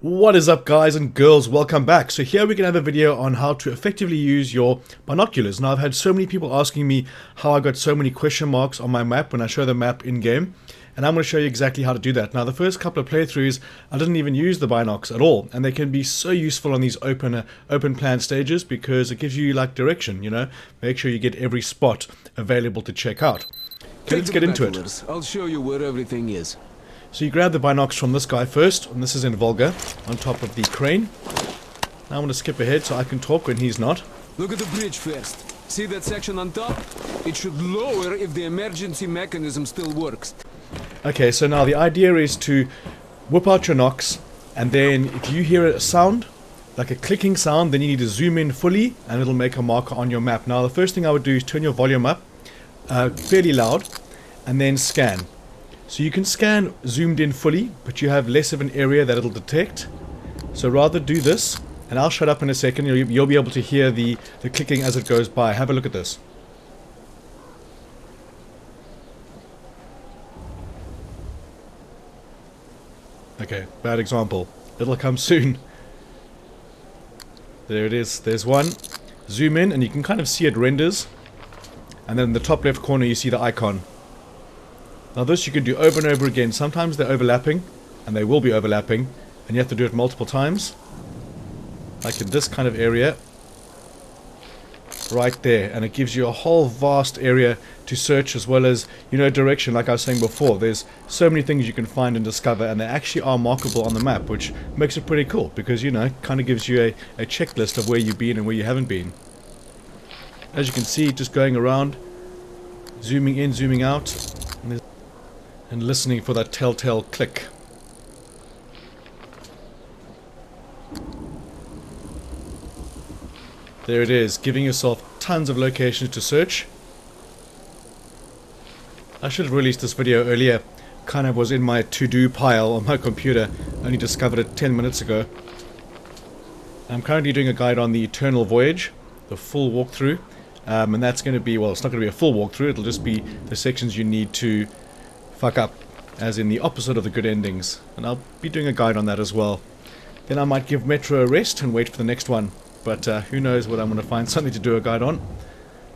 What is up, guys and girls? Welcome back. So here we're going to have a video on how to effectively use your binoculars. Now, I've had so many people asking me how I got so many question marks on my map when I show the map in-game, and I'm going to show you exactly how to do that. Now, the first couple of playthroughs, I didn't even use the binocs at all, and they can be so useful on these open plan stages because it gives you like direction, you know. Make sure you get every spot available to check out. Okay, let's get into it. I'll show you where everything is. So you grab the binocs from this guy first, and this is in Volga, on top of the crane. Now I'm going to skip ahead so I can talk when he's not. Look at the bridge first. See that section on top? It should lower if the emergency mechanism still works. Okay, so now the idea is to whip out your nocs, and then if you hear a sound, like a clicking sound, then you need to zoom in fully, and it'll make a marker on your map. Now the first thing I would do is turn your volume up, fairly loud, and then scan. So you can scan zoomed in fully, but you have less of an area that it'll detect. So rather do this, and I'll shut up in a second. You'll be able to hear the clicking as it goes by. Have a look at this. Okay, bad example. It'll come soon. There it is. There's one. Zoom in, and you can kind of see it renders. And then in the top left corner you see the icon. Now this you can do over and over again. Sometimes they're overlapping, and they will be overlapping, and you have to do it multiple times. Like in this kind of area. Right there. And it gives you a whole vast area to search, as well as, you know, direction. Like I was saying before, there's so many things you can find and discover, and they actually are markable on the map, which makes it pretty cool, because, you know, it kind of gives you a checklist of where you've been and where you haven't been. As you can see, just going around, zooming in, zooming out, and listening for that telltale click. There it is, giving yourself tons of locations to search. I should have released this video earlier. Kind of was in my to-do pile on my computer. Only discovered it 10 minutes ago. I'm currently doing a guide on the Eternal Voyage, the full walkthrough. And that's going to be, well, it's not going to be a full walkthrough, it'll just be the sections you need to fuck up, as in the opposite of the good endings. And I'll be doing a guide on that as well. Then I might give Metro a rest and wait for the next one. But who knows what I'm going to find something to do a guide on.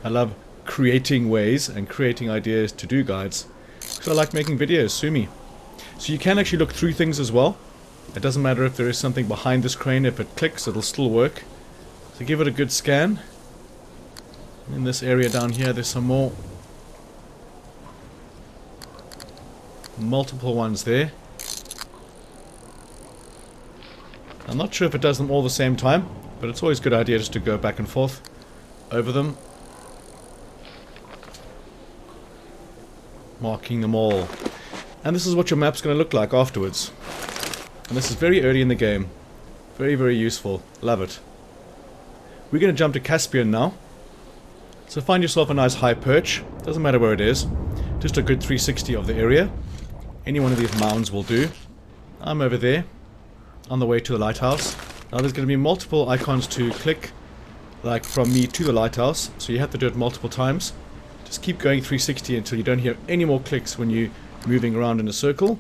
I love creating ways and creating ideas to do guides. So I like making videos, sue me. So you can actually look through things as well. It doesn't matter if there is something behind this crane, if it clicks, it'll still work. So give it a good scan. In this area down here, there's some more. Multiple ones there. I'm not sure if it does them all the same time, but it's always a good idea just to go back and forth over them. Marking them all. And this is what your map's going to look like afterwards. And this is very early in the game. Very, very useful. Love it. We're going to jump to Caspian now. So find yourself a nice high perch. Doesn't matter where it is. Just a good 360 of the area. Any one of these mounds will do. I'm over there, on the way to the lighthouse. Now there's going to be multiple icons to click, like from me to the lighthouse, so you have to do it multiple times. Just keep going 360 until you don't hear any more clicks when you're moving around in a circle.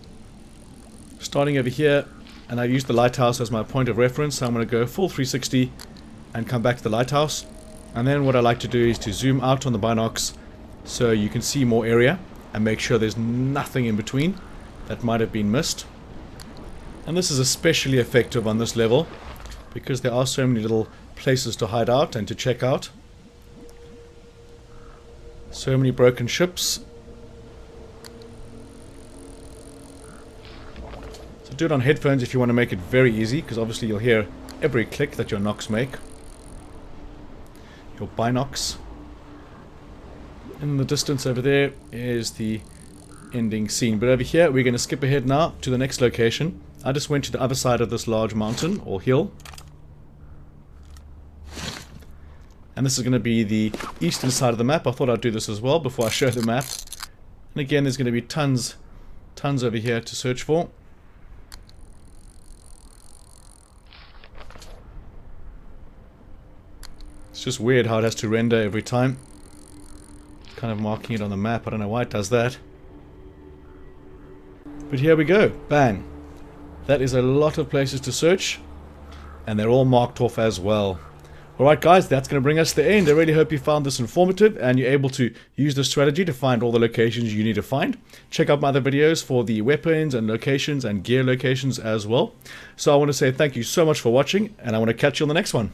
Starting over here, and I use the lighthouse as my point of reference, so I'm going to go full 360 and come back to the lighthouse. And then what I like to do is to zoom out on the binocs so you can see more area and make sure there's nothing in between that might have been missed. And this is especially effective on this level because there are so many little places to hide out and to check out. So many broken ships. So do it on headphones if you want to make it very easy, because obviously you'll hear every click that your nocs make. Your binocs. In the distance over there is the ending scene. But over here we're going to skip ahead now to the next location. I just went to the other side of this large mountain or hill. And this is going to be the eastern side of the map. I thought I'd do this as well before I show the map. And again, there's going to be tons over here to search for. It's just weird how it has to render every time. Kind of marking it on the map. I don't know why it does that. But here we go. Bang. That is a lot of places to search, and they're all marked off as well. Alright guys, that's going to bring us to the end. I really hope you found this informative and you're able to use this strategy to find all the locations you need to find. Check out my other videos for the weapons and locations and gear locations as well. So I want to say thank you so much for watching, and I want to catch you on the next one.